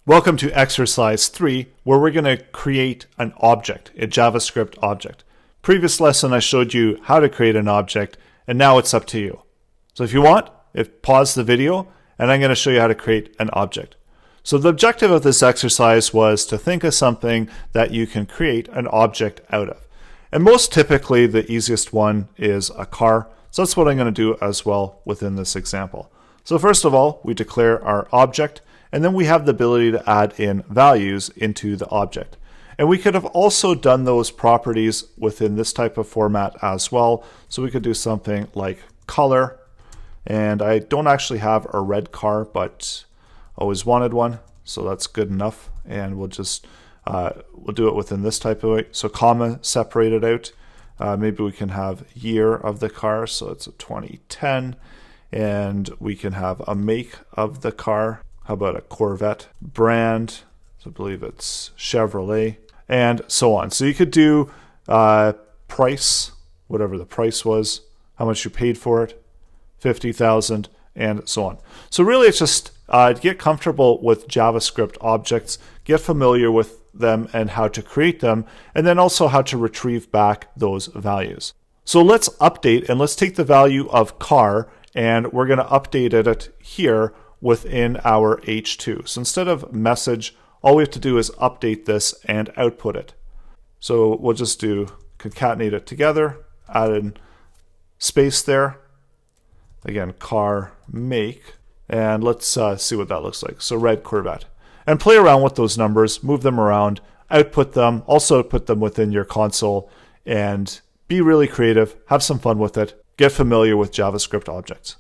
Welcome to exercise 3, where we're going to create an object, a JavaScript object. Previous lesson I showed you how to create an object, and now it's up to you. So if you want, pause the video, and I'm going to show you how to create an object. So the objective of this exercise was to think of something that you can create an object out of. And most typically, the easiest one is a car. So that's what I'm going to do as well within this example. So first of all, we declare our object, and then we have the ability to add in values into the object. And we could have also done those properties within this type of format as well. So we could do something like color, and I don't actually have a red car, but always wanted one, so that's good enough. And we'll just we'll do it within this type of way. So comma separated out. Maybe we can have year of the car, so it's a 2010, and we can have a make of the car. How about a Corvette? Brand, so I believe it's Chevrolet, and so on. So you could do price, whatever the price was, how much you paid for it, 50,000, and so on. So really it's just get comfortable with JavaScript objects, get familiar with them and how to create them, and then also how to retrieve back those values. So let's update, and let's take the value of car, and we're going to update it here within our H2. So instead of message, all we have to do is update this and output it. So we'll just do concatenate it together, add in space there. Again, car make, and let's see what that looks like. So red Corvette. And play around with those numbers, move them around, output them, also put them within your console, and be really creative, have some fun with it, get familiar with JavaScript objects.